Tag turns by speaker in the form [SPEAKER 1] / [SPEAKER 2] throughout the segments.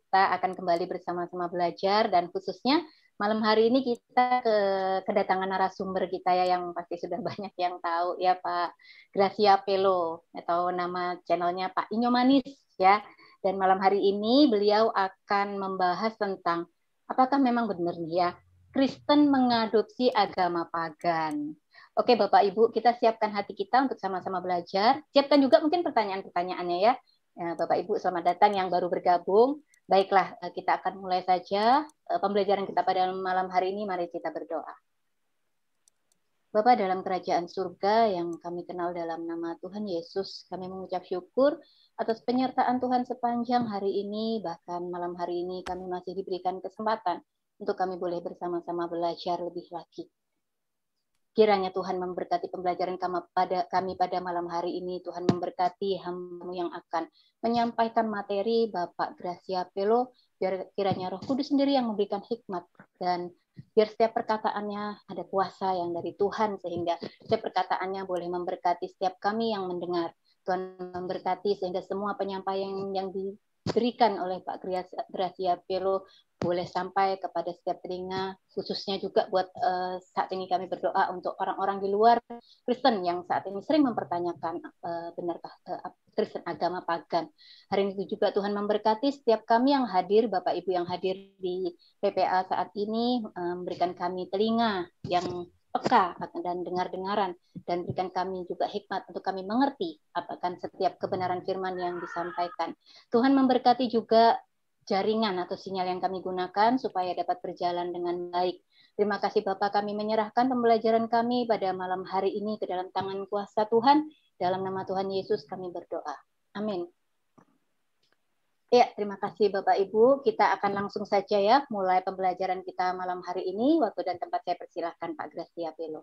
[SPEAKER 1] kita akan kembali bersama-sama belajar, dan khususnya malam hari ini kita kedatangan narasumber kita ya, yang pasti sudah banyak yang tahu ya, Pak Gracia Pelo, atau nama channelnya Pak Inyo Manis ya. Dan malam hari ini beliau akan membahas tentang apakah memang benar nih ya Kristen mengadopsi agama pagan. Oke Bapak Ibu, kita siapkan hati kita untuk sama-sama belajar. Siapkan juga mungkin pertanyaan-pertanyaannya ya. Bapak Ibu selamat datang yang baru bergabung. Baiklah, kita akan mulai saja pembelajaran kita pada malam hari ini. Mari kita berdoa. Bapa dalam kerajaan surga yang kami kenal dalam nama Tuhan Yesus, kami mengucap syukur atas penyertaan Tuhan sepanjang hari ini, bahkan malam hari ini kami masih diberikan kesempatan untuk kami boleh bersama-sama belajar lebih lagi. Kiranya Tuhan memberkati pembelajaran kami pada malam hari ini. Tuhan memberkati hamba-Mu yang akan menyampaikan materi, Bapak Gracia Pelo. Biar kiranya Roh Kudus sendiri yang memberikan hikmat, dan biar setiap perkataannya ada kuasa yang dari Tuhan, sehingga setiap perkataannya boleh memberkati setiap kami yang mendengar. Tuhan memberkati sehingga semua penyampaian yang diberikan oleh Pak Gracia Pelo boleh sampai kepada setiap telinga, khususnya juga buat saat ini kami berdoa untuk orang-orang di luar Kristen yang saat ini sering mempertanyakan benarkah Kristen agama pagan. Hari ini juga Tuhan memberkati setiap kami yang hadir, Bapak Ibu yang hadir di PPA saat ini, memberikan kami telinga yang peka dan dengar-dengaran, dan berikan kami juga hikmat untuk kami mengerti akan setiap kebenaran firman yang disampaikan. Tuhan memberkati juga jaringan atau sinyal yang kami gunakan supaya dapat berjalan dengan baik. Terima kasih Bapak, kami menyerahkan pembelajaran kami pada malam hari ini ke dalam tangan kuasa Tuhan. Dalam nama Tuhan Yesus kami berdoa. Amin. Ya, terima kasih Bapak Ibu. Kita akan langsung saja ya mulai pembelajaran kita malam hari ini. Waktu dan tempat saya persilahkan Pak Gracia Pelo.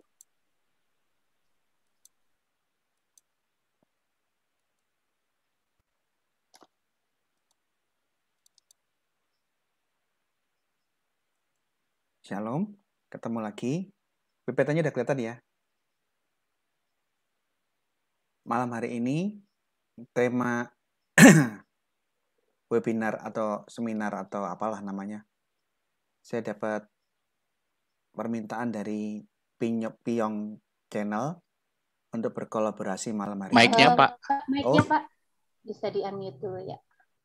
[SPEAKER 2] Shalom, ketemu lagi. PPT-nya udah kelihatan ya. Malam hari ini tema webinar atau seminar atau apalah namanya. Saya dapat permintaan dari Piyong Channel untuk berkolaborasi malam hari ini.
[SPEAKER 3] Mic-nya Pak.
[SPEAKER 1] Mic-nya Pak, bisa di-unmute dulu ya.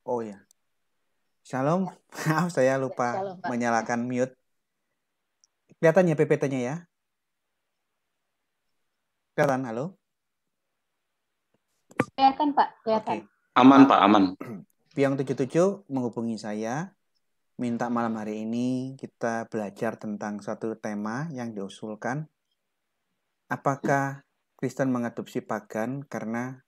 [SPEAKER 2] Oh ya. Shalom, maaf saya lupa
[SPEAKER 1] Shalom,
[SPEAKER 2] menyalakan mute. Kelihatan ya PPT-nya ya? Kelihatan, halo?
[SPEAKER 1] Kelihatan Pak, kelihatan.
[SPEAKER 2] Oke.
[SPEAKER 3] Aman Pak, aman.
[SPEAKER 2] Piyong 77 menghubungi saya, minta malam hari ini kita belajar tentang satu tema yang diusulkan. Apakah Kristen mengadopsi pagan? Karena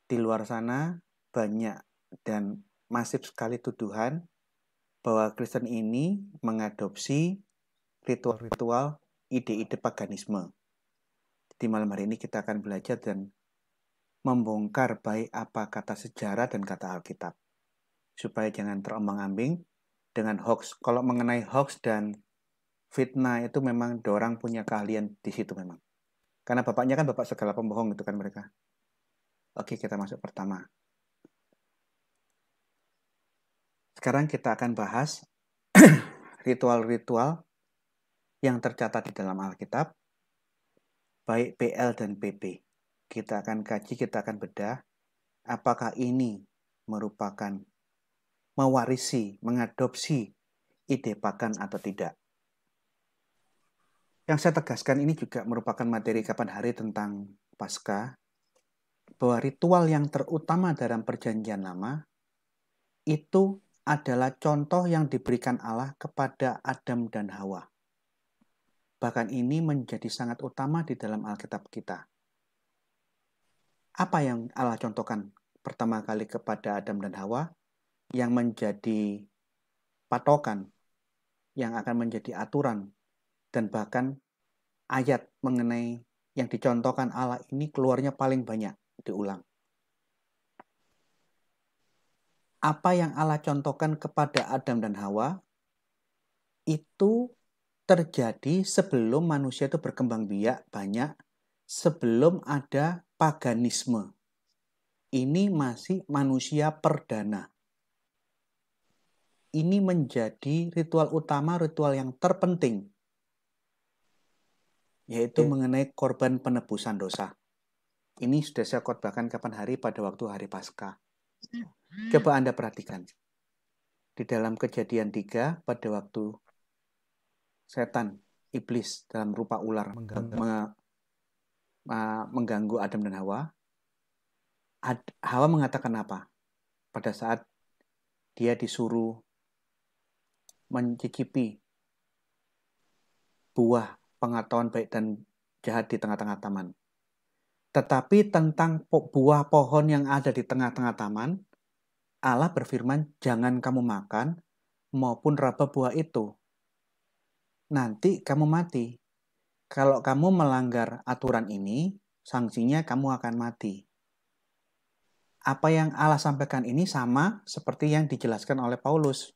[SPEAKER 2] di luar sana banyak dan masif sekali tuduhan bahwa Kristen ini mengadopsi ritual-ritual, ide-ide paganisme. Di malam hari ini kita akan belajar dan membongkar baik apa kata sejarah dan kata Alkitab. Supaya jangan terombang-ambing dengan hoax. Kalau mengenai hoax dan fitnah itu memang dorang punya keahlian di situ memang. Karena bapaknya kan bapak segala pembohong itu kan mereka. Oke, kita masuk pertama. Sekarang kita akan bahas ritual-ritual yang tercatat di dalam Alkitab, baik PL dan PP. Kita akan kaji, kita akan bedah, apakah ini merupakan mewarisi, mengadopsi ide pagan atau tidak. Yang saya tegaskan ini juga merupakan materi kapan hari tentang Paskah, bahwa ritual yang terutama dalam Perjanjian Lama itu adalah contoh yang diberikan Allah kepada Adam dan Hawa. Bahkan ini menjadi sangat utama di dalam Alkitab kita. Apa yang Allah contohkan pertama kali kepada Adam dan Hawa yang menjadi patokan, yang akan menjadi aturan, dan bahkan ayat mengenai yang dicontohkan Allah ini keluarnya paling banyak diulang. Apa yang Allah contohkan kepada Adam dan Hawa itu terjadi sebelum manusia itu berkembang biak banyak, sebelum ada paganisme. Ini masih manusia perdana. ini menjadi ritual utama, ritual yang terpenting, yaitu mengenai korban penebusan dosa. Ini sudah saya khotbahkan kapan hari, pada waktu hari Paskah. Coba Anda perhatikan. Di dalam Kejadian 3, pada waktu setan, iblis dalam rupa ular mengganggu Adam dan Hawa, Hawa mengatakan apa? Pada saat dia disuruh mencicipi buah pengetahuan baik dan jahat di tengah-tengah taman. Tetapi tentang buah pohon yang ada di tengah-tengah taman, Allah berfirman, jangan kamu makan maupun raba buah itu. Nanti kamu mati. Kalau kamu melanggar aturan ini, sanksinya kamu akan mati. Apa yang Allah sampaikan ini sama seperti yang dijelaskan oleh Paulus.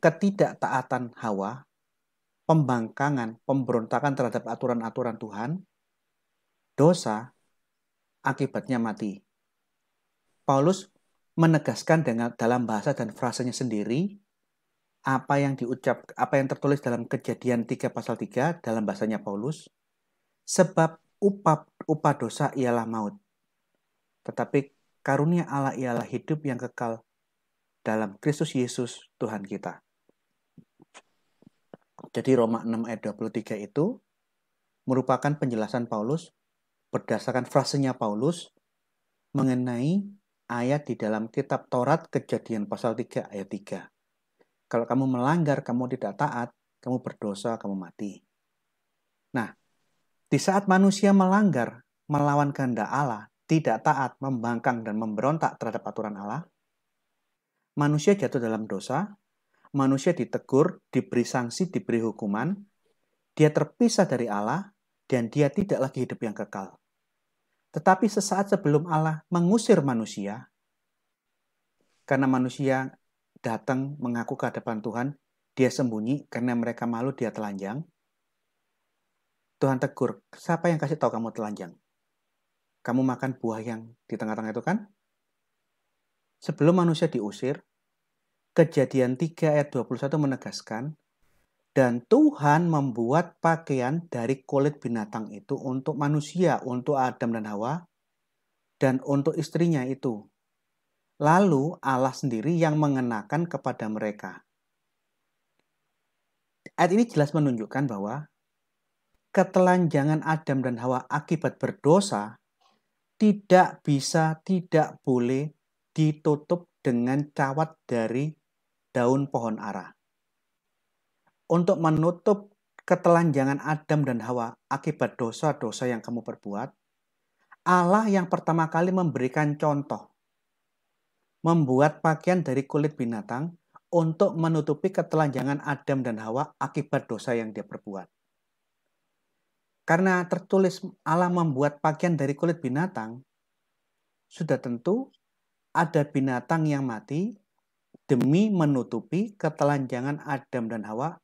[SPEAKER 2] Ketidaktaatan Hawa, pembangkangan, pemberontakan terhadap aturan-aturan Tuhan, dosa, akibatnya mati. Paulus menegaskan dalam bahasa dan frasanya sendiri apa yang tertulis dalam Kejadian 3 pasal 3 dalam bahasanya Paulus, sebab upah dosa ialah maut. Tetapi karunia Allah ialah hidup yang kekal dalam Kristus Yesus Tuhan kita. Jadi Roma 6 ayat 23 itu merupakan penjelasan Paulus berdasarkan frasenya Paulus mengenai ayat di dalam kitab Taurat Kejadian pasal 3 ayat 3. Kalau kamu melanggar, kamu tidak taat, kamu berdosa, kamu mati. Nah, di saat manusia melanggar, melawan kehendak Allah, tidak taat, membangkang dan memberontak terhadap aturan Allah, manusia jatuh dalam dosa, manusia ditegur, diberi sanksi, diberi hukuman, dia terpisah dari Allah, dan dia tidak lagi hidup yang kekal. Tetapi sesaat sebelum Allah mengusir manusia, karena manusia datang mengaku ke hadapan Tuhan, dia sembunyi karena mereka malu, dia telanjang. Tuhan tegur, siapa yang kasih tahu kamu telanjang? Kamu makan buah yang di tengah-tengah itu kan? Sebelum manusia diusir, Kejadian 3 ayat 21 menegaskan, dan Tuhan membuat pakaian dari kulit binatang itu untuk manusia, untuk Adam dan Hawa, dan untuk istrinya itu. Lalu Allah sendiri yang mengenakan kepada mereka. Ayat ini jelas menunjukkan bahwa ketelanjangan Adam dan Hawa akibat berdosa tidak boleh ditutup dengan cawat dari daun pohon ara. Untuk menutup ketelanjangan Adam dan Hawa akibat dosa-dosa yang kamu perbuat, Allah yang pertama kali memberikan contoh, membuat pakaian dari kulit binatang untuk menutupi ketelanjangan Adam dan Hawa akibat dosa yang dia perbuat. Karena tertulis Allah membuat pakaian dari kulit binatang, sudah tentu ada binatang yang mati demi menutupi ketelanjangan Adam dan Hawa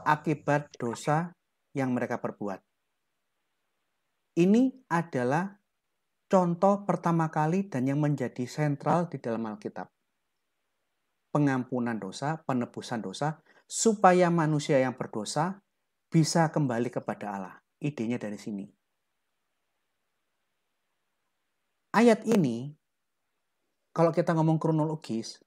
[SPEAKER 2] akibat dosa yang mereka perbuat. Ini adalah contoh pertama kali dan yang menjadi sentral di dalam Alkitab. Pengampunan dosa, penebusan dosa, supaya manusia yang berdosa bisa kembali kepada Allah. Idenya dari sini. Ayat ini, kalau kita ngomong kronologis,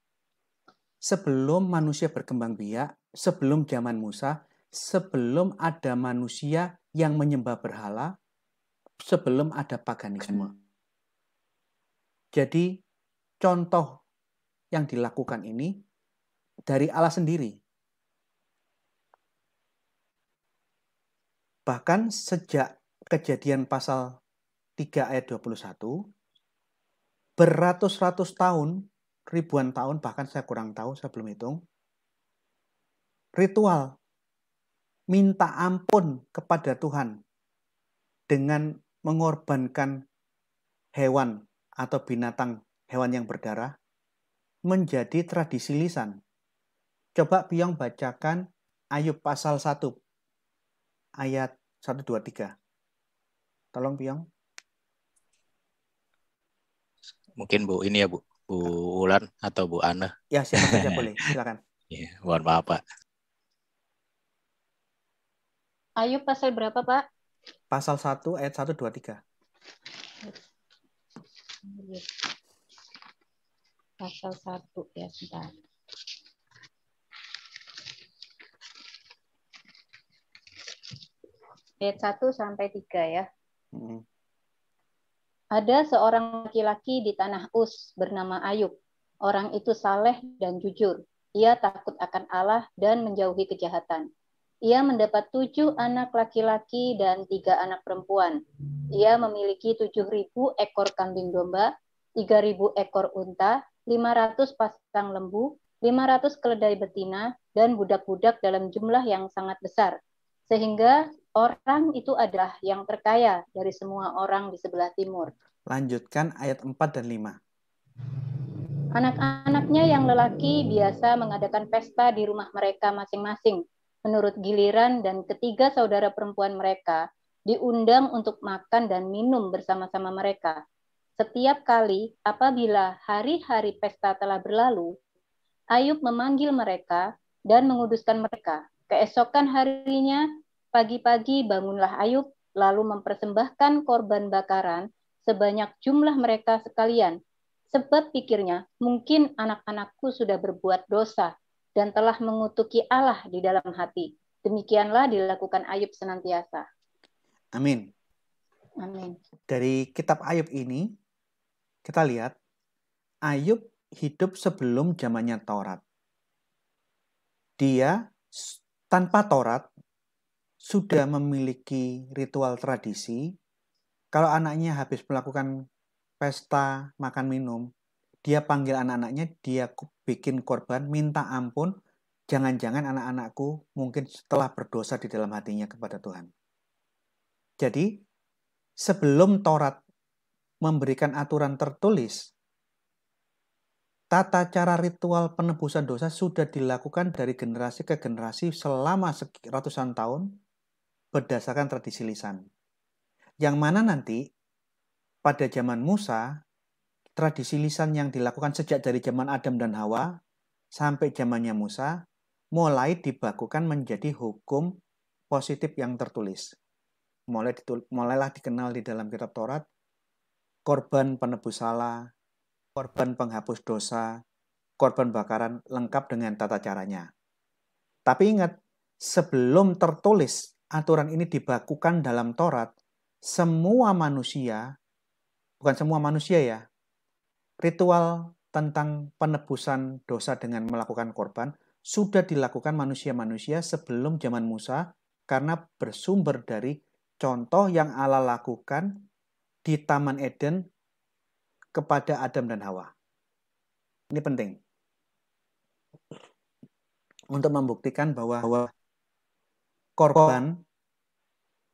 [SPEAKER 2] sebelum manusia berkembang biak, sebelum zaman Musa, sebelum ada manusia yang menyembah berhala, sebelum ada paganisme. Jadi, contoh yang dilakukan ini dari Allah sendiri. Bahkan sejak Kejadian pasal 3 ayat 21, beratus-ratus tahun, ribuan tahun, bahkan saya kurang tahu, saya belum hitung, ritual minta ampun kepada Tuhan dengan mengorbankan hewan atau binatang, hewan yang berdarah, menjadi tradisi lisan. Coba Piong bacakan Ayub pasal 1, ayat 1, 2, 3. Tolong Piong.
[SPEAKER 3] Mungkin Bu ini ya Bu Ulan atau Bu Ana.
[SPEAKER 2] Ya, siapa saja boleh, silakan.
[SPEAKER 3] Ya, mohon maaf Pak.
[SPEAKER 1] Ayub pasal berapa, Pak?
[SPEAKER 2] Pasal 1 ayat 1, 2, 3.
[SPEAKER 1] Pasal 1 ya, sebentar. Ayat 1 sampai 3 ya. Ada seorang laki-laki di tanah Uz bernama Ayub. Orang itu saleh dan jujur. Ia takut akan Allah dan menjauhi kejahatan. Ia mendapat 7 anak laki-laki dan 3 anak perempuan. Ia memiliki 7.000 ekor kambing domba, 3.000 ekor unta, 500 pasang lembu, 500 keledai betina, dan budak-budak dalam jumlah yang sangat besar. Sehingga orang itu adalah yang terkaya dari semua orang di sebelah timur.
[SPEAKER 2] Lanjutkan ayat 4 dan 5.
[SPEAKER 1] Anak-anaknya yang lelaki biasa mengadakan pesta di rumah mereka masing-masing, menurut giliran, dan ketiga saudara perempuan mereka diundang untuk makan dan minum bersama-sama mereka. Setiap kali apabila hari-hari pesta telah berlalu, Ayub memanggil mereka dan menguduskan mereka. Keesokan harinya, pagi-pagi bangunlah Ayub, lalu mempersembahkan korban bakaran sebanyak jumlah mereka sekalian. Sebab pikirnya, mungkin anak-anakku sudah berbuat dosa dan telah mengutuki Allah di dalam hati. Demikianlah dilakukan Ayub senantiasa.
[SPEAKER 2] Amin.
[SPEAKER 1] Amin.
[SPEAKER 2] Dari kitab Ayub ini, kita lihat Ayub hidup sebelum zamannya Taurat. Dia tanpa Taurat sudah memiliki ritual tradisi. Kalau anaknya habis melakukan pesta makan minum, dia panggil anak-anaknya, dia bikin korban, minta ampun. Jangan-jangan anak-anakku mungkin telah berdosa di dalam hatinya kepada Tuhan. Jadi, sebelum Taurat memberikan aturan tertulis, tata cara ritual penebusan dosa sudah dilakukan dari generasi ke generasi selama ratusan tahun berdasarkan tradisi lisan. Yang mana nanti pada zaman Musa, tradisi lisan yang dilakukan sejak dari zaman Adam dan Hawa sampai zamannya Musa mulai dibakukan menjadi hukum positif yang tertulis. Mulailah dikenal di dalam kitab Taurat korban penebus salah, korban penghapus dosa, korban bakaran lengkap dengan tata caranya. Tapi ingat, sebelum tertulis aturan ini dibakukan dalam Taurat, semua manusia, bukan semua manusia ya, ritual tentang penebusan dosa dengan melakukan korban sudah dilakukan manusia-manusia sebelum zaman Musa karena bersumber dari contoh yang Allah lakukan di Taman Eden kepada Adam dan Hawa. Ini penting untuk membuktikan bahwa korban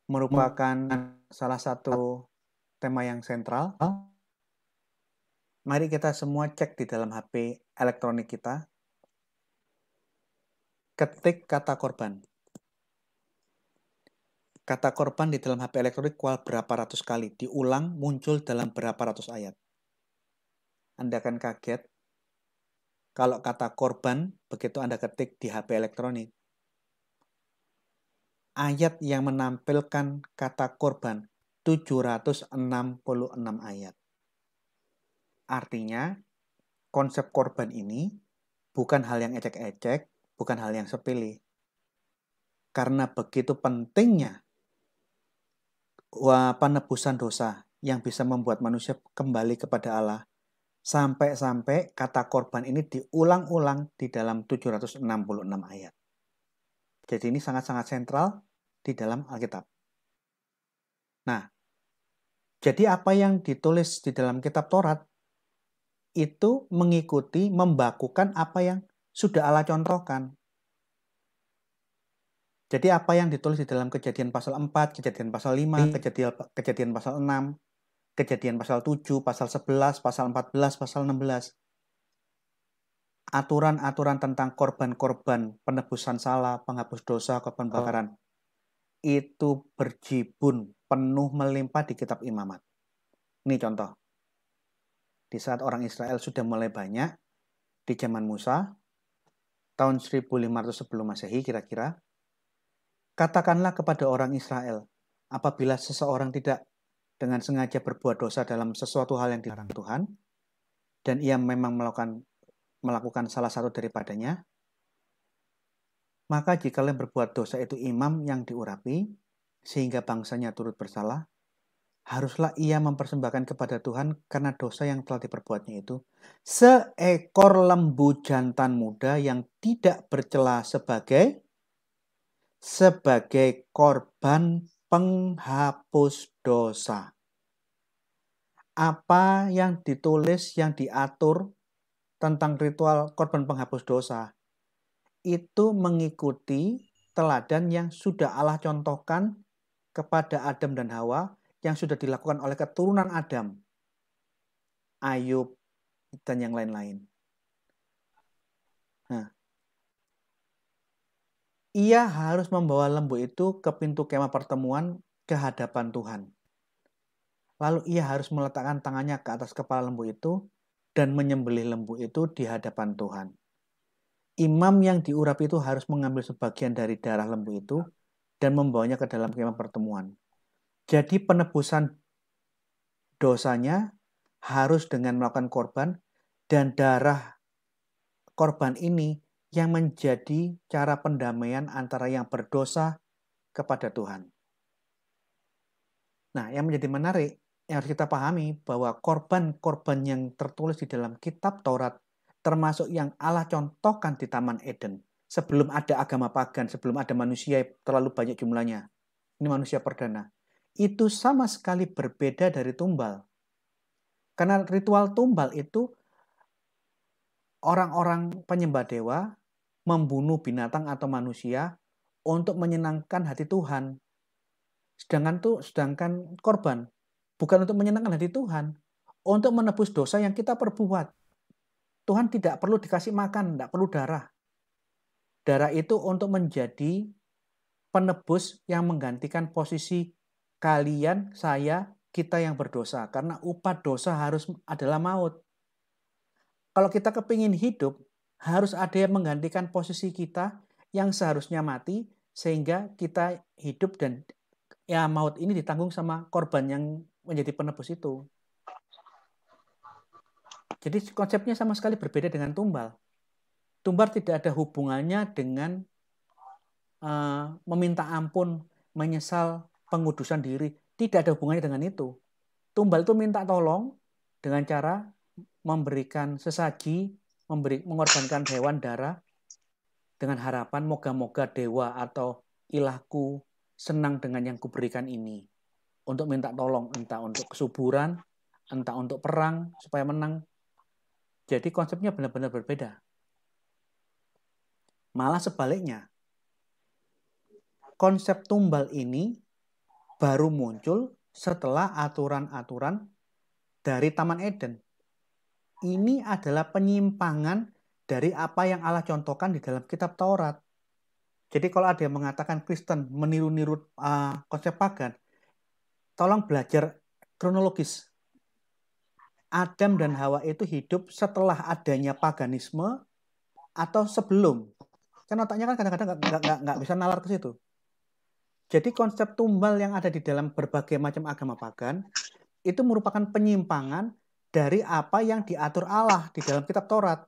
[SPEAKER 2] merupakan salah satu tema yang sentral. Mari kita semua cek di dalam HP elektronik kita. Ketik kata korban. Kata korban di dalam HP elektronik berapa ratus kali. Diulang muncul dalam berapa ratus ayat. Anda akan kaget kalau kata korban begitu Anda ketik di HP elektronik. Ayat yang menampilkan kata korban 766 ayat. Artinya, konsep korban ini bukan hal yang ecek-ecek, bukan hal yang sepele. Karena begitu pentingnya penebusan dosa yang bisa membuat manusia kembali kepada Allah, sampai-sampai kata korban ini diulang-ulang di dalam 766 ayat. Jadi ini sangat-sangat sentral di dalam Alkitab. Nah, jadi apa yang ditulis di dalam kitab Taurat itu mengikuti, membakukan apa yang sudah Allah contohkan. Jadi apa yang ditulis di dalam Kejadian pasal 4, Kejadian pasal 5, Kejadian pasal 6, Kejadian pasal 7, pasal 11, pasal 14, pasal 16. Aturan-aturan tentang korban-korban penebusan salah, penghapus dosa, korban bakaran. Itu berjibun, penuh melimpah di kitab Imamat. Ini contoh. di saat orang Israel sudah mulai banyak di zaman Musa, tahun 1500 sebelum Masehi kira-kira, katakanlah kepada orang Israel, apabila seseorang tidak dengan sengaja berbuat dosa dalam sesuatu hal yang dilarang Tuhan, dan ia memang melakukan salah satu daripadanya, maka jika kalian berbuat dosa itu imam yang diurapi, sehingga bangsanya turut bersalah, haruslah ia mempersembahkan kepada Tuhan karena dosa yang telah diperbuatnya itu seekor lembu jantan muda yang tidak bercela sebagai korban penghapus dosa. Apa yang ditulis, yang diatur tentang ritual korban penghapus dosa itu mengikuti teladan yang sudah Allah contohkan kepada Adam dan Hawa yang sudah dilakukan oleh keturunan Adam, Ayub, dan yang lain-lain. Nah, ia harus membawa lembu itu ke pintu kemah pertemuan ke hadapan Tuhan. Lalu ia harus meletakkan tangannya ke atas kepala lembu itu dan menyembelih lembu itu di hadapan Tuhan. Imam yang diurapi itu harus mengambil sebagian dari darah lembu itu dan membawanya ke dalam kemah pertemuan. Jadi penebusan dosanya harus dengan melakukan korban, dan darah korban ini yang menjadi cara pendamaian antara yang berdosa kepada Tuhan. Nah, yang menjadi menarik, yang harus kita pahami bahwa korban-korban yang tertulis di dalam kitab Taurat, termasuk yang Allah contohkan di Taman Eden, sebelum ada agama pagan, sebelum ada manusia terlalu banyak jumlahnya, ini manusia perdana, itu sama sekali berbeda dari tumbal. Karena ritual tumbal itu orang-orang penyembah dewa membunuh binatang atau manusia untuk menyenangkan hati Tuhan. Sedangkan korban bukan untuk menyenangkan hati Tuhan, untuk menebus dosa yang kita perbuat. Tuhan tidak perlu dikasih makan, tidak perlu darah. Darah itu untuk menjadi penebus yang menggantikan posisi kalian, saya, kita yang berdosa. Karena upah dosa adalah maut. Kalau kita kepingin hidup, harus ada yang menggantikan posisi kita yang seharusnya mati, sehingga kita hidup dan ya maut ini ditanggung sama korban yang menjadi penebus itu. Jadi konsepnya sama sekali berbeda dengan tumbal. Tumbal tidak ada hubungannya dengan meminta ampun, menyesal, pengudusan diri. Tidak ada hubungannya dengan itu. Tumbal itu minta tolong dengan cara memberikan sesaji, mengorbankan hewan darah, dengan harapan moga-moga dewa atau ilahku senang dengan yang kuberikan ini. Untuk minta tolong, entah untuk kesuburan, entah untuk perang, supaya menang. Jadi konsepnya benar-benar berbeda. Malah sebaliknya, konsep tumbal ini baru muncul setelah aturan-aturan dari Taman Eden. Ini adalah penyimpangan dari apa yang Allah contohkan di dalam kitab Taurat. Jadi kalau ada yang mengatakan Kristen meniru-niru konsep pagan, tolong belajar kronologis. Adam dan Hawa itu hidup setelah adanya paganisme atau sebelum? Kan otaknya kan kadang-kadang nggak bisa nalar ke situ. Jadi konsep tumbal yang ada di dalam berbagai macam agama pagan itu merupakan penyimpangan dari apa yang diatur Allah di dalam kitab Taurat.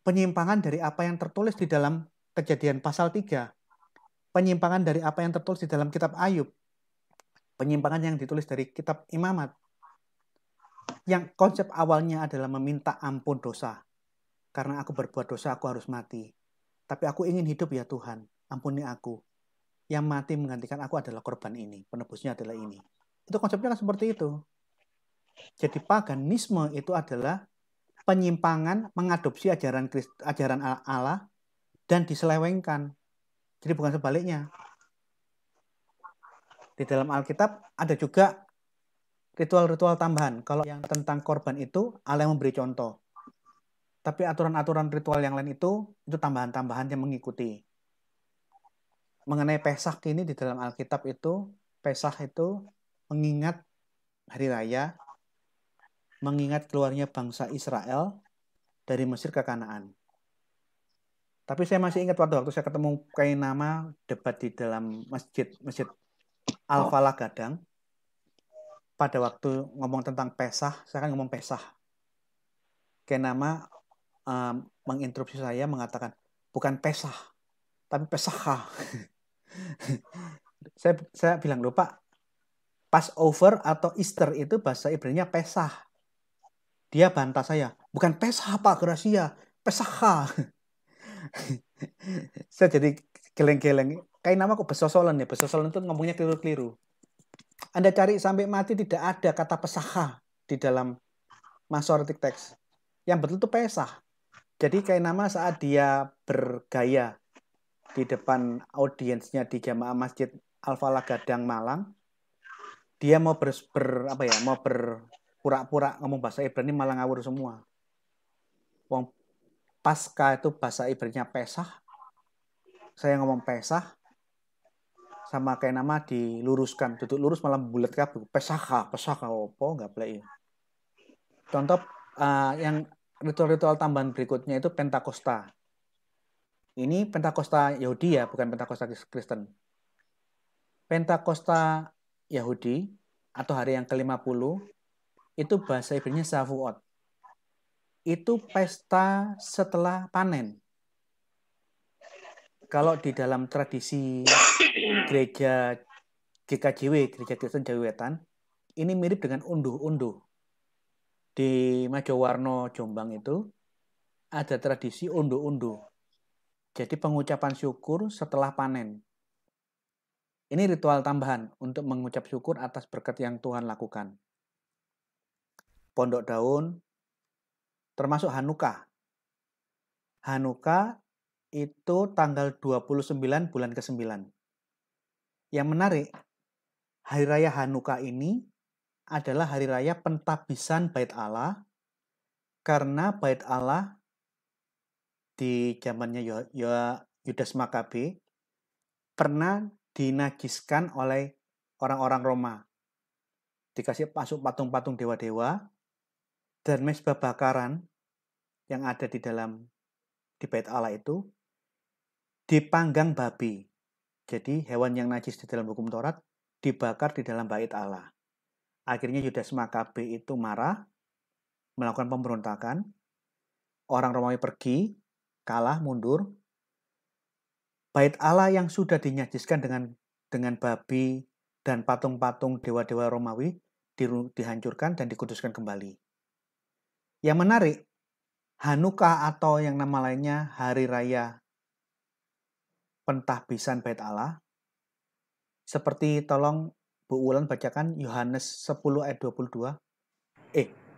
[SPEAKER 2] Penyimpangan dari apa yang tertulis di dalam Kejadian pasal 3. Penyimpangan dari apa yang tertulis di dalam kitab Ayub. Penyimpangan yang ditulis dari kitab Imamat. Yang konsep awalnya adalah meminta ampun dosa. Karena aku berbuat dosa, aku harus mati. Tapi aku ingin hidup ya Tuhan, ampuni aku. Yang mati menggantikan aku adalah korban ini, penebusnya adalah ini. Itu konsepnya kan seperti itu. Jadi paganisme itu adalah penyimpangan mengadopsi ajaran Allah dan diselewengkan. Jadi bukan sebaliknya. Di dalam Alkitab ada juga ritual-ritual tambahan. Kalau yang tentang korban itu Allah yang memberi contoh. Tapi aturan-aturan ritual yang lain itu tambahan-tambahan yang mengikuti. Mengenai Peskah ini di dalam Alkitab itu, Peskah itu mengingat hari raya mengingat keluarnya bangsa Israel dari Mesir ke Kanaan. Tapi saya masih ingat waktu saya ketemu Kainama debat di dalam masjid Al-Falah Gadang. Pada waktu ngomong tentang Pesah, saya kan ngomong Pesah. Kainama menginterupsi saya mengatakan, bukan Pesah, tapi Pesah. saya bilang, loh Pak, Passover atau Easter itu bahasa Ibrani-nya Pesah. Dia bantah saya, bukan Pesah Pak Gracia, Pesah. Saya jadi geleng-geleng. Kainama kok besosolan ya, besosolan itu ngomongnya keliru-keliru. Anda cari sampai mati tidak ada kata Pesah di dalam Masoretic Text. Yang betul itu Pesah. Jadi Kainama saat dia bergaya di depan audiensnya di jamaah Masjid Al-Falah Gadang Malang, dia mau berpura-pura ngomong bahasa Ibrani malah ngawur semua. Wong Pasca itu bahasa Ibrani-nya Pesah. Saya ngomong Pesah sama Kainama diluruskan, duduk lurus malah bulat kabeh. Pesah opo enggak boleh. Contoh yang ritual-ritual tambahan berikutnya itu Pentakosta. Ini Pentakosta Yahudi ya, bukan Pentakosta Kristen. Pentakosta Yahudi atau hari yang ke-50 itu bahasa Ibrani Shavuot. Itu pesta setelah panen. Kalau di dalam tradisi gereja GKJW, Gereja Kristen Jawi Wetan, ini mirip dengan unduh-unduh. Di Majowarno Jombang itu ada tradisi unduh-unduh. Jadi pengucapan syukur setelah panen. Ini ritual tambahan untuk mengucap syukur atas berkat yang Tuhan lakukan. Pondok Daun, termasuk Hanukkah. Hanukkah itu tanggal 29 bulan ke-9. Yang menarik, hari raya Hanukkah ini adalah hari raya pentabisan Bait Allah, karena Bait Allah di zamannya Yudas Makabe pernah dinajiskan oleh orang-orang Roma. Dikasih masuk patung-patung dewa-dewa dan mezbah bakaran yang ada di Bait Allah itu dipanggang babi. Jadi hewan yang najis di dalam hukum Taurat dibakar di dalam Bait Allah. Akhirnya Yudas Makabe itu marah, melakukan pemberontakan. Orang Romawi pergi, kalah, mundur. Bait Allah yang sudah dinajiskan dengan babi dan patung-patung dewa-dewa Romawi dihancurkan dan dikuduskan kembali. Yang menarik, Hanukkah atau yang nama lainnya Hari Raya Pentahbisan Bait Allah, seperti tolong Bu Wulan bacakan Yohanes 10 ayat 22.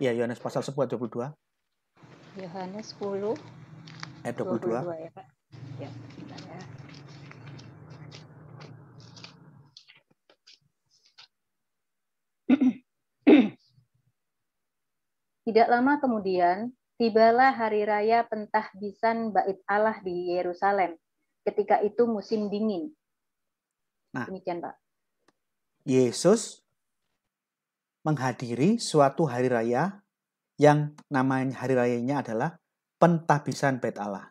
[SPEAKER 2] Yohanes pasal 10 ayat 22.
[SPEAKER 1] Yohanes 10
[SPEAKER 2] ayat 22.
[SPEAKER 1] Ya, Pak. Ya, ya. Tidak lama kemudian, tibalah hari raya pentahbisan Bait Allah di Yerusalem. Ketika itu musim dingin.
[SPEAKER 2] Nah,
[SPEAKER 1] demikian, Pak.
[SPEAKER 2] Yesus menghadiri suatu hari raya yang namanya hari rayanya adalah pentahbisan Bait Allah.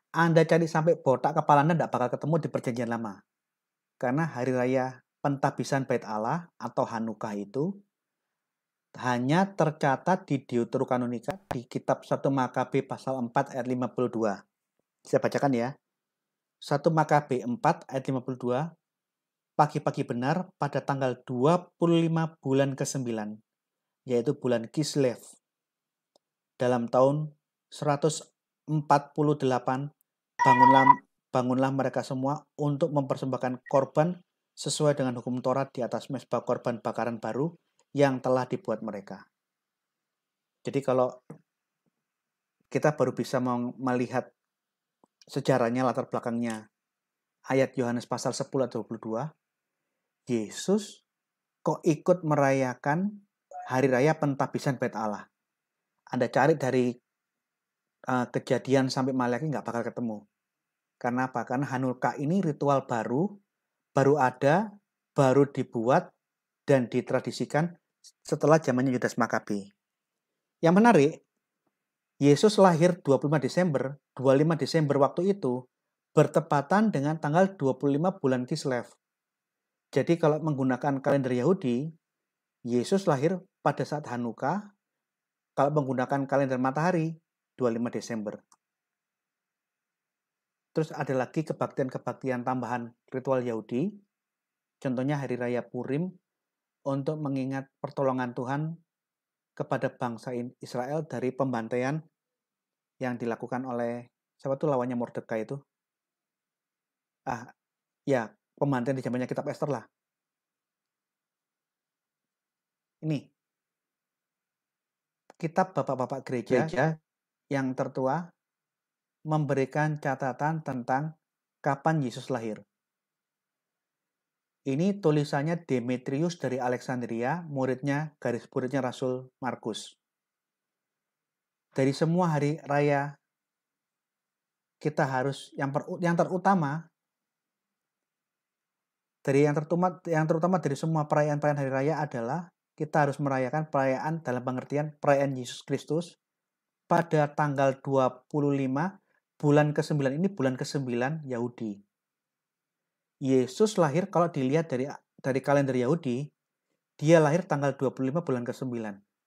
[SPEAKER 2] Anda cari sampai botak kepala Anda tidak bakal ketemu di Perjanjian Lama. Karena hari raya pentahbisan Bait Allah atau Hanukkah itu hanya tercatat di Deuterokanonika di kitab 1 Makabe pasal 4 ayat 52. Saya bacakan ya. 1 Makabe 4 ayat 52. Pagi-pagi benar pada tanggal 25 bulan ke-9, yaitu bulan Kislev. Dalam tahun 148, bangunlah mereka semua untuk mempersembahkan korban sesuai dengan hukum Taurat di atas mezbah korban bakaran baru yang telah dibuat mereka. Jadi kalau kita baru bisa melihat sejarahnya, latar belakangnya, ayat Yohanes pasal 10 ayat 22, Yesus kok ikut merayakan hari raya pentahbisan Bait Allah. Anda cari dari Kejadian sampai Maliaki nggak bakal ketemu. Karena apa? Karena Hanukkah ini ritual baru ada, baru dibuat dan ditradisikan setelah zamannya Yudas Makabe. Yang menarik, Yesus lahir 25 Desember waktu itu bertepatan dengan tanggal 25 bulan Kislev. Jadi kalau menggunakan kalender Yahudi, Yesus lahir pada saat Hanukkah. Kalau menggunakan kalender matahari, 25 Desember. Terus ada lagi kebaktian-kebaktian tambahan ritual Yahudi. Contohnya Hari Raya Purim untuk mengingat pertolongan Tuhan kepada bangsa Israel dari pembantaian yang dilakukan oleh siapa tuh lawannya Mordekai itu? Ya, pembantaian di zamannya kitab Ester lah. Ini kitab bapak-bapak gereja yang tertua memberikan catatan tentang kapan Yesus lahir. Ini tulisannya Demetrius dari Alexandria, muridnya Rasul Markus. Dari semua hari raya kita harus yang terutama dari semua perayaan-perayaan hari raya adalah kita harus merayakan perayaan dalam pengertian perayaan Yesus Kristus pada tanggal 25 bulan ke-9. Ini bulan ke-9 Yahudi. Yesus lahir kalau dilihat dari kalender Yahudi, dia lahir tanggal 25 bulan ke-9.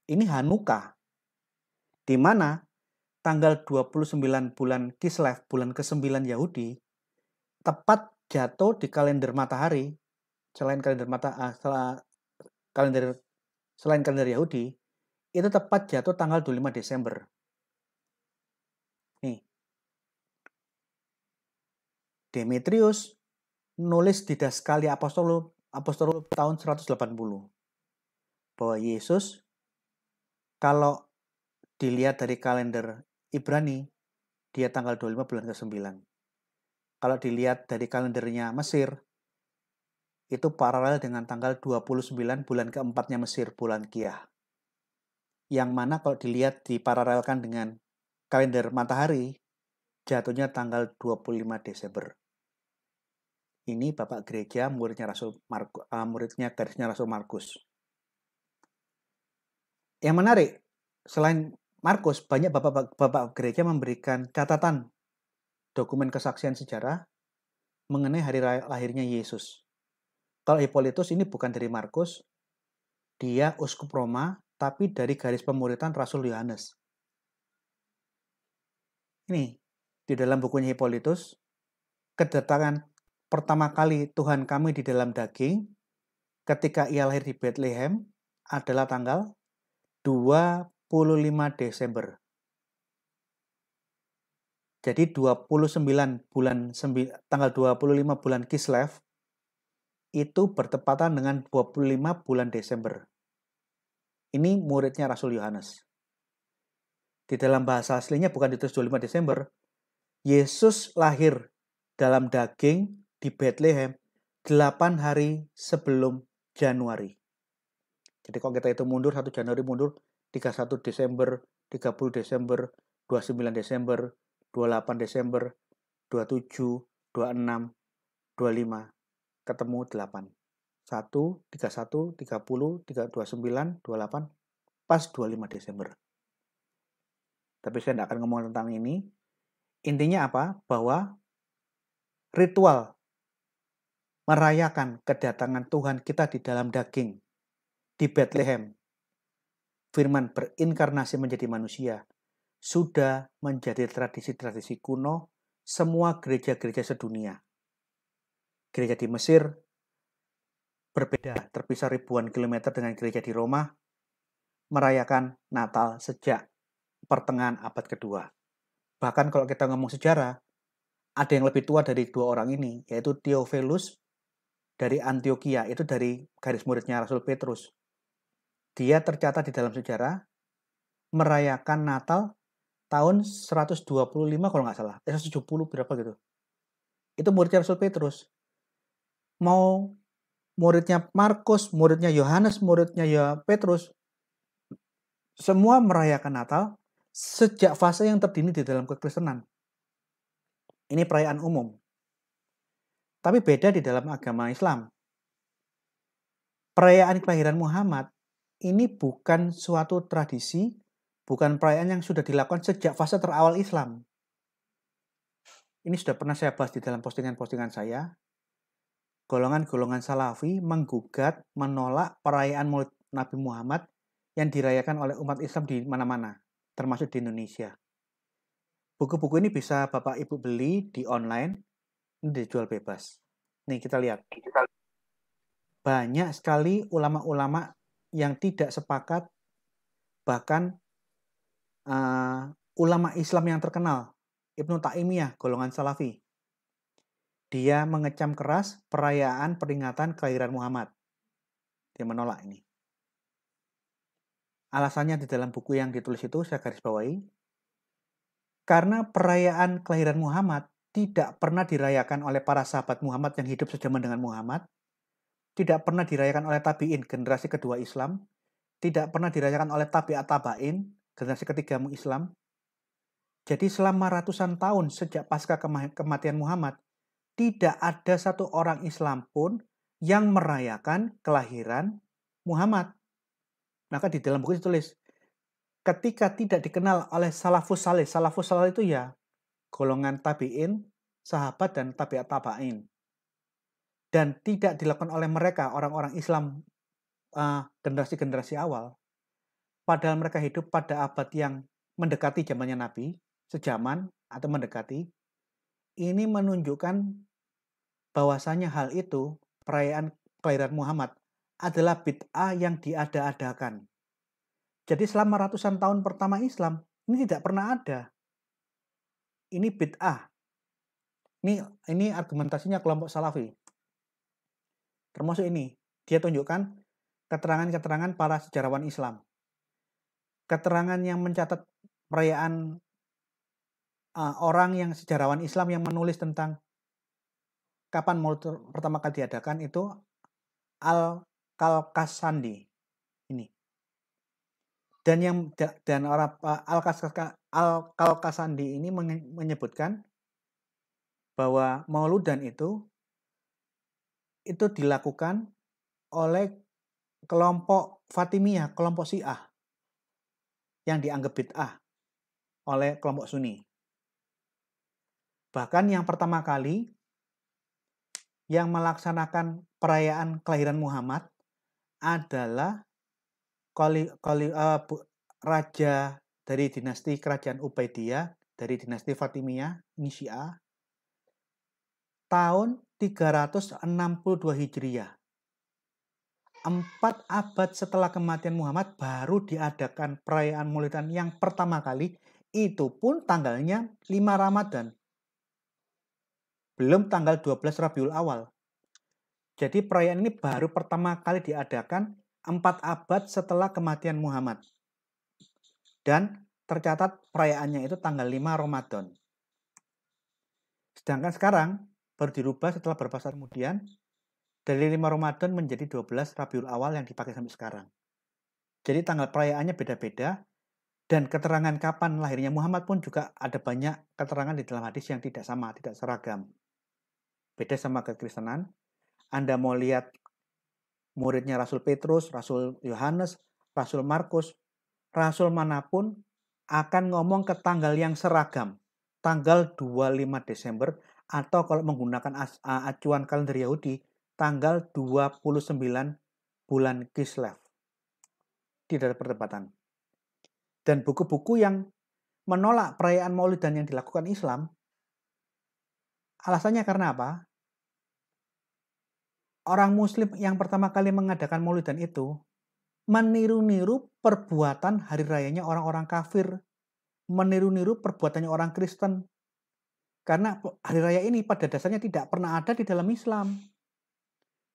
[SPEAKER 2] Ini Hanukkah, di mana tanggal 29 bulan Kislev, bulan ke-9 Yahudi, tepat jatuh di kalender matahari, selain kalender Yahudi, itu tepat jatuh tanggal 25 Desember. Nih, Demetrius nulis di Daskalia Apostolum tahun 180 bahwa Yesus kalau dilihat dari kalender Ibrani dia tanggal 25 bulan ke-9. Kalau dilihat dari kalendernya Mesir itu paralel dengan tanggal 29 bulan ke-4-nya Mesir, bulan Kiyah. Yang mana kalau dilihat diparalelkan dengan kalender matahari jatuhnya tanggal 25 Desember. Ini Bapak Gereja muridnya Rasul Markus. Yang menarik, selain Markus, banyak Bapak Gereja memberikan catatan dokumen kesaksian sejarah mengenai hari lahirnya Yesus. Kalau Hippolytus ini bukan dari Markus, dia uskup Roma, tapi dari garis pemuritan Rasul Yohanes. Ini, di dalam bukunya Hippolytus, kedatangan pertama kali Tuhan kami di dalam daging ketika ia lahir di Bethlehem adalah tanggal 25 Desember. Jadi tanggal 25 bulan Kislev itu bertepatan dengan 25 bulan Desember. Ini muridnya Rasul Yohanes. Di dalam bahasa aslinya bukan ditulis 25 Desember. Yesus lahir dalam daging di Bethlehem 8 hari sebelum Januari. Jadi kalau kita hitung mundur, 1 Januari mundur, 31 Desember, 30 Desember, 29 Desember, 28 Desember, 27, 26, 25, ketemu 8. 1, 31, 30, 29, 28, pas 25 Desember. Tapi saya tidak akan ngomong tentang ini. Intinya apa? Bahwa ritual merayakan kedatangan Tuhan kita di dalam daging di Bethlehem, firman berinkarnasi menjadi manusia, sudah menjadi tradisi-tradisi kuno semua gereja-gereja sedunia. Gereja di Mesir berbeda, terpisah ribuan kilometer dengan gereja di Roma, merayakan Natal sejak pertengahan abad kedua. Bahkan kalau kita ngomong sejarah, ada yang lebih tua dari dua orang ini, yaitu Theophilus dari Antioquia, itu dari garis muridnya Rasul Petrus. Dia tercatat di dalam sejarah merayakan Natal tahun 125 kalau nggak salah, 170 berapa gitu. Itu muridnya Rasul Petrus. Mau muridnya Markus, muridnya Yohanes, muridnya Petrus, semua merayakan Natal sejak fase yang terdini di dalam kekristenan. Ini perayaan umum. Tapi beda di dalam agama Islam. Perayaan kelahiran Muhammad ini bukan suatu tradisi bukan perayaan yang sudah dilakukan sejak fase terawal Islam. Ini sudah pernah saya bahas di dalam postingan-postingan saya. Golongan-golongan Salafi menggugat, menolak perayaan Maulid Nabi Muhammad yang dirayakan oleh umat Islam di mana-mana, termasuk di Indonesia. Buku-buku ini bisa Bapak Ibu beli di online, ini dijual bebas. Nih kita lihat. Banyak sekali ulama-ulama yang tidak sepakat, bahkan ulama Islam yang terkenal, Ibnu Taimiyah, golongan Salafi. Dia mengecam keras perayaan peringatan kelahiran Muhammad. Dia menolak ini. Alasannya di dalam buku yang ditulis itu saya garis bawahi. Karena perayaan kelahiran Muhammad tidak pernah dirayakan oleh para sahabat Muhammad yang hidup sejaman dengan Muhammad, tidak pernah dirayakan oleh tabi'in generasi kedua Islam, tidak pernah dirayakan oleh tabi'at tabain generasi ketiga Islam. Jadi selama ratusan tahun sejak pasca kematian Muhammad, tidak ada satu orang Islam pun yang merayakan kelahiran Muhammad. Maka di dalam buku ditulis, ketika tidak dikenal oleh salafus salih itu ya golongan tabi'in, sahabat dan tabi'at tabain. Dan tidak dilakukan oleh mereka orang-orang Islam generasi-generasi awal. Padahal mereka hidup pada abad yang mendekati zamannya Nabi, sejaman atau mendekati. Ini menunjukkan bahwasanya hal itu, perayaan kelahiran Muhammad, adalah bid'ah yang diada-adakan. Jadi selama ratusan tahun pertama Islam, ini tidak pernah ada. Ini bid'ah. Ini argumentasinya kelompok Salafi. Termasuk ini, dia tunjukkan keterangan-keterangan para sejarawan Islam. Keterangan yang mencatat perayaan orang yang sejarawan Islam yang menulis tentang kapan Maulid pertama kali diadakan itu Al-Kalkasandi ini. Dan orang Al-Kalkasandi ini menyebutkan bahwa Mauludan itu dilakukan oleh kelompok Fatimiyah, kelompok Syiah yang dianggap bid'ah oleh kelompok Sunni. Bahkan yang pertama kali yang melaksanakan perayaan kelahiran Muhammad adalah raja dari dinasti kerajaan Ubaidiyah, dari dinasti Fatimiyah, ini Syiah, tahun 362 Hijriah. 4 abad setelah kematian Muhammad baru diadakan perayaan Maulidan yang pertama kali, itu pun tanggalnya 5 Ramadan. Belum tanggal 12 Rabiul Awal. Jadi perayaan ini baru pertama kali diadakan 4 abad setelah kematian Muhammad. Dan tercatat perayaannya itu tanggal 5 Ramadan. Sedangkan sekarang baru dirubah setelah beberapa saat kemudian dari 5 Ramadan menjadi 12 Rabiul Awal yang dipakai sampai sekarang. Jadi tanggal perayaannya beda-beda dan keterangan kapan lahirnya Muhammad pun juga ada banyak keterangan di dalam hadis yang tidak sama, tidak seragam. Beda sama kekristenan. Anda mau lihat muridnya Rasul Petrus, Rasul Yohanes, Rasul Markus, Rasul manapun akan ngomong ke tanggal yang seragam. Tanggal 25 Desember atau kalau menggunakan acuan kalender Yahudi, tanggal 29 bulan Kislev. Tidak ada perdebatan. Dan buku-buku yang menolak perayaan Maulidan yang dilakukan Islam, alasannya karena apa? Orang Muslim yang pertama kali mengadakan Maulidan itu meniru-niru perbuatan hari rayanya orang-orang kafir, meniru-niru perbuatannya orang Kristen. Karena hari raya ini pada dasarnya tidak pernah ada di dalam Islam.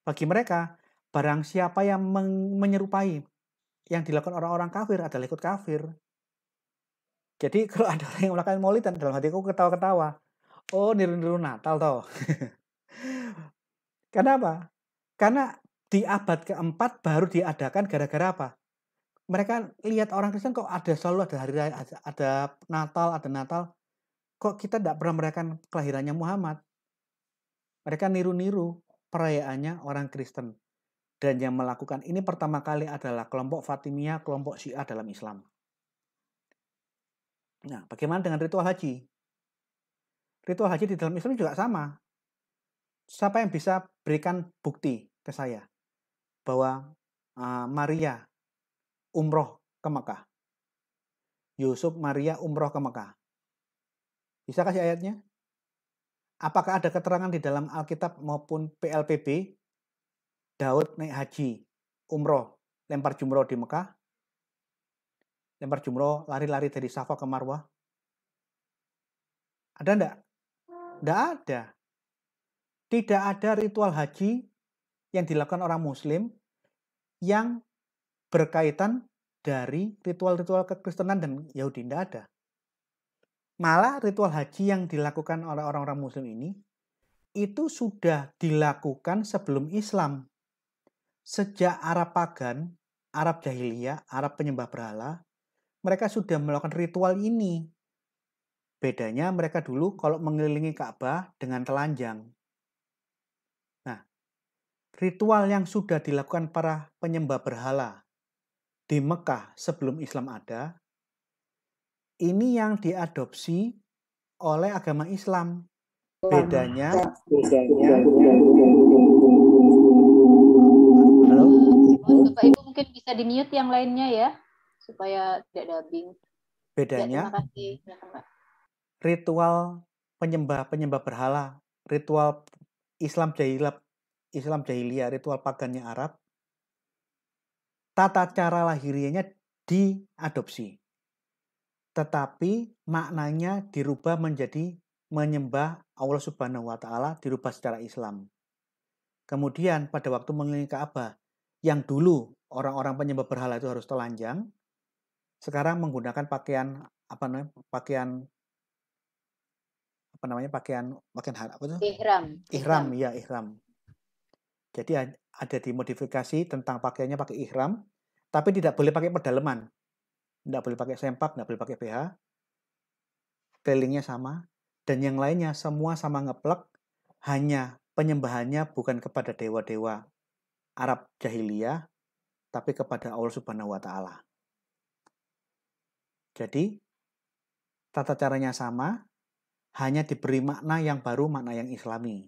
[SPEAKER 2] Bagi mereka, barang siapa yang menyerupai yang dilakukan orang-orang kafir adalah ikut kafir. Jadi kalau ada orang yang melakukan Maulidan, dalam hatiku ketawa-ketawa. Oh, niru-niru Natal toh. Kenapa? Karena di abad keempat baru diadakan gara-gara apa? Mereka lihat orang Kristen kok selalu ada hari raya, ada Natal. Kok kita tidak pernah merayakan kelahirannya Muhammad? Mereka niru-niru perayaannya orang Kristen. Dan yang melakukan ini pertama kali adalah kelompok Fatimiyah, kelompok Syiah dalam Islam. Nah, bagaimana dengan ritual haji? Ritual haji di dalam Islam juga sama. Siapa yang bisa berikan bukti ke saya bahwa Maria umroh ke Mekah? Yusuf Maria umroh ke Mekah. Bisa kasih ayatnya? Apakah ada keterangan di dalam Alkitab maupun PLPB Daud naik haji, umroh, lempar jumroh di Mekah? Lempar jumroh, lari-lari dari Safa ke Marwah? Ada enggak? Enggak ada. Tidak ada ritual haji yang dilakukan orang Muslim yang berkaitan dari ritual-ritual kekristenan dan Yahudi. Enggak ada. Malah ritual haji yang dilakukan oleh orang-orang Muslim ini itu sudah dilakukan sebelum Islam. Sejak Arab pagan, Arab jahiliyah, Arab penyembah berhala, mereka sudah melakukan ritual ini. Bedanya mereka dulu kalau mengelilingi Ka'bah dengan telanjang. Nah, ritual yang sudah dilakukan para penyembah berhala di Mekah sebelum Islam ada, ini yang diadopsi oleh agama Islam. Bedanya, halo?
[SPEAKER 1] Bapak Ibu mungkin bisa di-mute yang lainnya ya, supaya tidak dubbing.
[SPEAKER 2] Bedanya,
[SPEAKER 1] ya, terima kasih.
[SPEAKER 2] ritual penyembah berhala, ritual Islam jahiliyah, ritual pagannya Arab, tata cara lahirianya diadopsi. Tetapi maknanya dirubah menjadi menyembah Allah Subhanahu wa taala, dirubah secara Islam. Kemudian pada waktu mengelilingi Ka'bah, yang dulu orang-orang penyembah berhala itu harus telanjang, sekarang menggunakan pakaian ihram, ya ihram. Jadi ada dimodifikasi tentang pakaiannya pakai ihram, tapi tidak boleh pakai pedalaman. Tidak boleh pakai sempak, tidak boleh pakai BH. Kelilingnya sama. Dan yang lainnya semua sama ngeplek. Hanya penyembahannya bukan kepada dewa-dewa Arab jahiliyah, tapi kepada Allah Subhanahu wa taala. Jadi tata caranya sama, hanya diberi makna yang baru, makna yang Islami.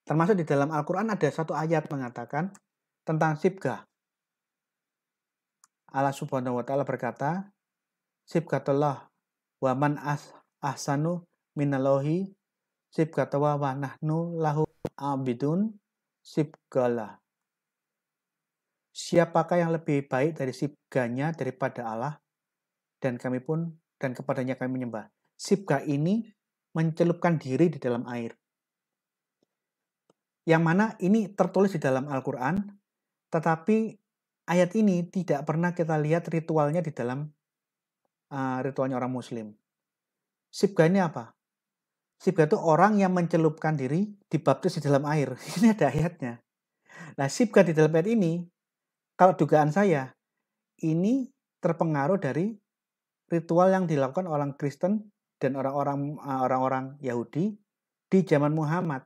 [SPEAKER 2] Termasuk di dalam Al-Quran ada satu ayat mengatakan tentang sibgah. Allah Subhanahu wa taala berkata, sibgatullah wa man ahsanu minallohi sibgatawa wa nahnu lahu abidun sibgalah. Siapakah yang lebih baik dari sibganya daripada Allah, dan kepadanya kami menyembah. Sibgah ini mencelupkan diri di dalam air. Yang mana ini tertulis di dalam Al-Quran, tetapi ayat ini tidak pernah kita lihat ritualnya di dalam ritualnya orang Muslim. Sibgah ini apa? Sibgah itu orang yang mencelupkan diri dibaptis di dalam air. Ini ada ayatnya. Nah, sibgah di dalam ayat ini, kalau dugaan saya, ini terpengaruh dari ritual yang dilakukan orang Kristen dan orang-orang Yahudi di zaman Muhammad.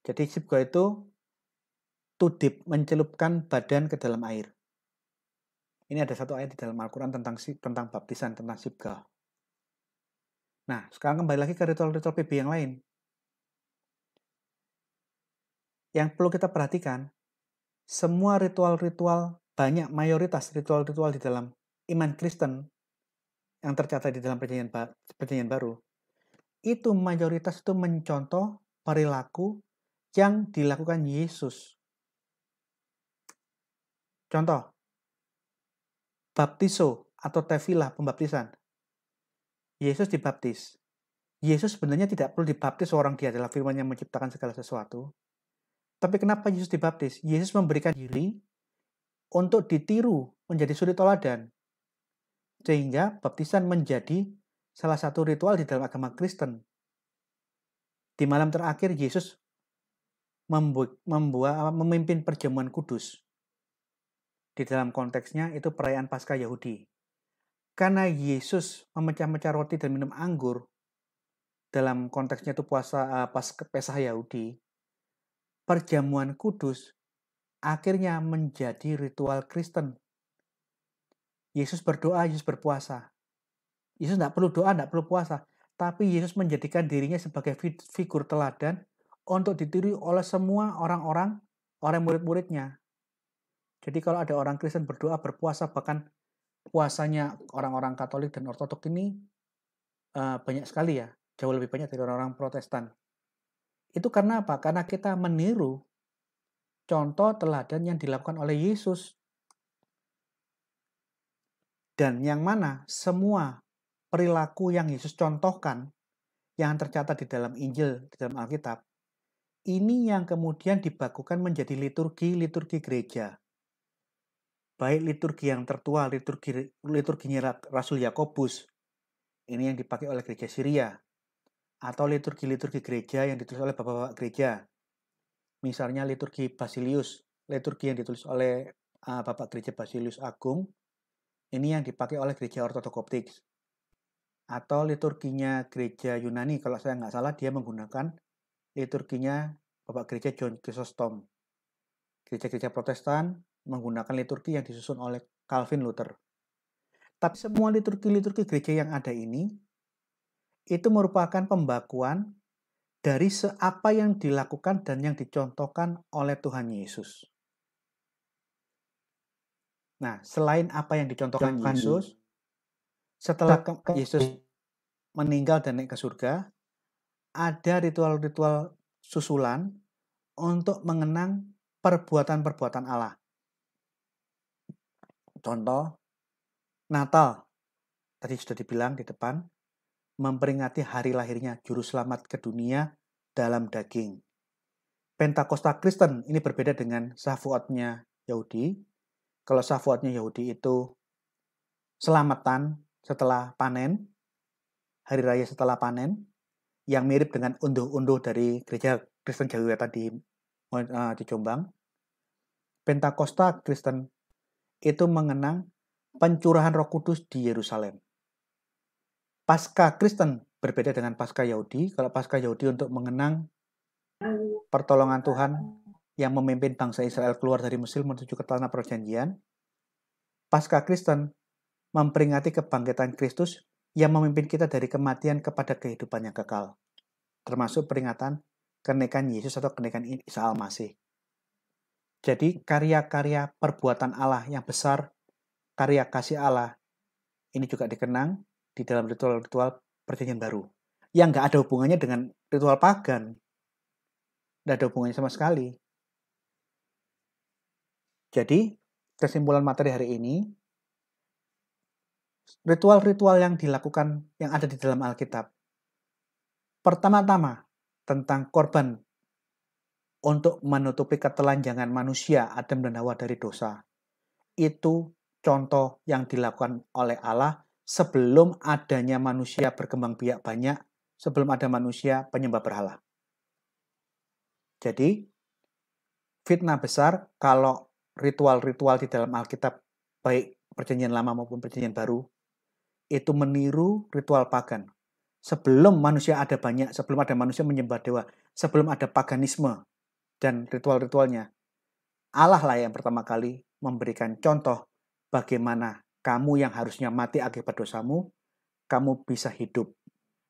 [SPEAKER 2] Jadi sibgah itu tudip, mencelupkan badan ke dalam air. Ini ada satu ayat di dalam Al-Quran tentang baptisan, tentang sibgah. Nah, sekarang kembali lagi ke ritual-ritual PB yang lain. Yang perlu kita perhatikan, semua ritual-ritual, mayoritas ritual-ritual di dalam iman Kristen yang tercatat di dalam perjanjian baru, itu mayoritas itu mencontoh perilaku yang dilakukan Yesus. Contoh, baptiso atau tevilah, pembaptisan. Yesus dibaptis. Yesus sebenarnya tidak perlu dibaptis, orang dia adalah firman yang menciptakan segala sesuatu. Tapi kenapa Yesus dibaptis? Yesus memberikan diri untuk ditiru, menjadi suri teladan. Sehingga baptisan menjadi salah satu ritual di dalam agama Kristen. Di malam terakhir Yesus memimpin perjamuan kudus. Di dalam konteksnya itu perayaan Paskah Yahudi. Karena Yesus memecah-mecah roti dan minum anggur, dalam konteksnya itu puasa Pesah Yahudi, perjamuan kudus akhirnya menjadi ritual Kristen. Yesus berdoa, Yesus berpuasa. Yesus tidak perlu doa, tidak perlu puasa. Tapi Yesus menjadikan dirinya sebagai figur teladan untuk ditiru oleh semua orang murid-muridnya. Jadi kalau ada orang Kristen berdoa, berpuasa, bahkan puasanya orang-orang Katolik dan Ortodok ini banyak sekali ya, jauh lebih banyak dari orang-orang Protestan. Itu karena apa? Karena kita meniru contoh teladan yang dilakukan oleh Yesus. Dan yang mana semua perilaku yang Yesus contohkan, yang tercatat di dalam Injil, di dalam Alkitab, ini yang kemudian dibakukan menjadi liturgi gereja. Baik liturgi yang tertua, liturginya Rasul Yakobus, ini yang dipakai oleh gereja Syria, atau liturgi gereja yang ditulis oleh bapak-bapak gereja. Misalnya liturgi Basilius, liturgi yang ditulis oleh Bapak Gereja Basilius Agung, ini yang dipakai oleh gereja Ortodok Koptik. Atau liturginya gereja Yunani, kalau saya nggak salah dia menggunakan liturginya Bapak Gereja John Chrysostom. Gereja-gereja Protestan menggunakan liturgi yang disusun oleh Calvin Luther. Tapi semua liturgi gereja yang ada ini, itu merupakan pembakuan dari apa yang dilakukan dan yang dicontohkan oleh Tuhan Yesus. Nah, selain apa yang dicontohkan Yesus, setelah Yesus meninggal dan naik ke surga, ada ritual-ritual susulan untuk mengenang perbuatan-perbuatan Allah. Contoh, Natal, tadi sudah dibilang di depan, memperingati hari lahirnya Juru Selamat ke dunia dalam daging. Pentakosta Kristen ini berbeda dengan Shavuotnya Yahudi. Kalau Shavuotnya Yahudi itu selamatan setelah panen, hari raya setelah panen, yang mirip dengan unduh-unduh dari gereja Kristen Jawi Wetan di Jombang. Pentakosta Kristen itu mengenang pencurahan Roh Kudus di Yerusalem. Paskah Kristen berbeda dengan Paskah Yahudi. Kalau Paskah Yahudi untuk mengenang pertolongan Tuhan yang memimpin bangsa Israel keluar dari Mesir menuju ke tanah perjanjian. Paskah Kristen memperingati kebangkitan Kristus yang memimpin kita dari kematian kepada kehidupan yang kekal. Termasuk peringatan kenaikan Yesus atau kenaikan Isa Al-Masih. Jadi karya-karya perbuatan Allah yang besar, karya kasih Allah, ini juga dikenang di dalam ritual-ritual perjanjian baru. Yang nggak ada hubungannya dengan ritual pagan. Nggak ada hubungannya sama sekali. Jadi, kesimpulan materi hari ini, ritual-ritual yang dilakukan, yang ada di dalam Alkitab, pertama-tama tentang korban untuk menutupi ketelanjangan manusia Adam dan Hawa dari dosa. Itu contoh yang dilakukan oleh Allah sebelum adanya manusia berkembang biak banyak, sebelum ada manusia penyembah berhala. Jadi, fitnah besar kalau ritual-ritual di dalam Alkitab, baik perjanjian lama maupun perjanjian baru, itu meniru ritual pagan. Sebelum manusia ada banyak, sebelum ada manusia menyembah dewa, sebelum ada paganisme dan ritual-ritualnya, Allah lah yang pertama kali memberikan contoh bagaimana kamu yang harusnya mati akibat dosamu, kamu bisa hidup.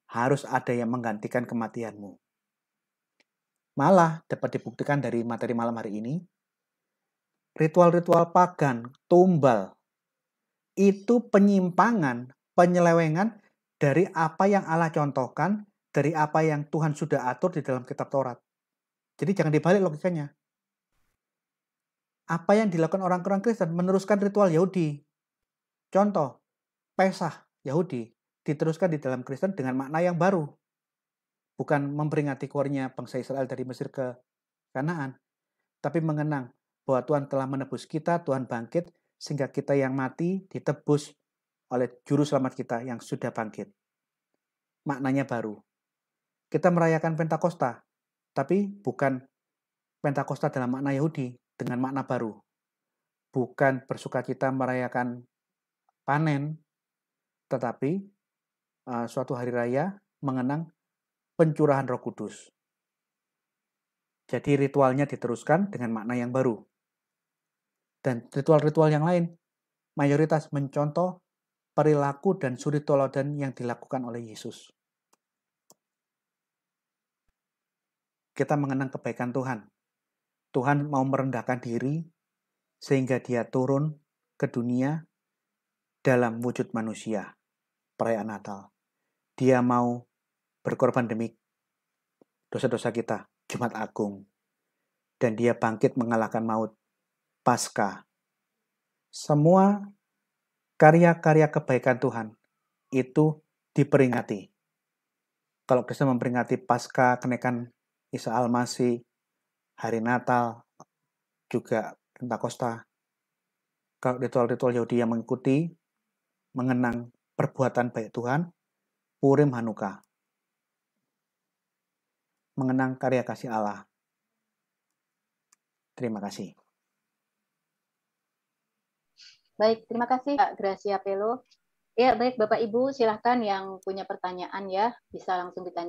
[SPEAKER 2] Harus ada yang menggantikan kematianmu. Malah dapat dibuktikan dari materi malam hari ini, ritual-ritual pagan, tumbal, itu penyimpangan, penyelewengan dari apa yang Allah contohkan, dari apa yang Tuhan sudah atur di dalam kitab Taurat. Jadi jangan dibalik logikanya. Apa yang dilakukan orang-orang Kristen meneruskan ritual Yahudi. Contoh, Pesah Yahudi diteruskan di dalam Kristen dengan makna yang baru. Bukan memperingati keluarnya bangsa Israel dari Mesir ke Kanaan, tapi mengenang bahwa Tuhan telah menebus kita, Tuhan bangkit, sehingga kita yang mati ditebus oleh Juru Selamat kita yang sudah bangkit. Maknanya baru. Kita merayakan Pentakosta, tapi bukan Pentakosta dalam makna Yahudi, dengan makna baru. Bukan bersukacita merayakan panen, tetapi suatu hari raya mengenang pencurahan Roh Kudus. Jadi ritualnya diteruskan dengan makna yang baru. Dan ritual-ritual yang lain mayoritas mencontoh perilaku dan suri teladan yang dilakukan oleh Yesus. Kita mengenang kebaikan Tuhan. Tuhan mau merendahkan diri sehingga dia turun ke dunia dalam wujud manusia. Perayaan Natal. Dia mau berkorban demi dosa-dosa kita, Jumat Agung. Dan dia bangkit mengalahkan maut, Paskah. Semua karya-karya kebaikan Tuhan itu diperingati. Kalau Kristen memperingati Paskah, kenaikan Isa Al-Masih, hari Natal, juga Pentakosta. Kalau ritual-ritual Yahudi yang mengikuti, mengenang perbuatan baik Tuhan, Purim Hanukkah. Mengenang karya kasih Allah. Terima kasih.
[SPEAKER 1] Baik, terima kasih Kak Gracia Pelo. Ya, baik Bapak Ibu, silahkan yang punya pertanyaan ya, bisa langsung ditanya.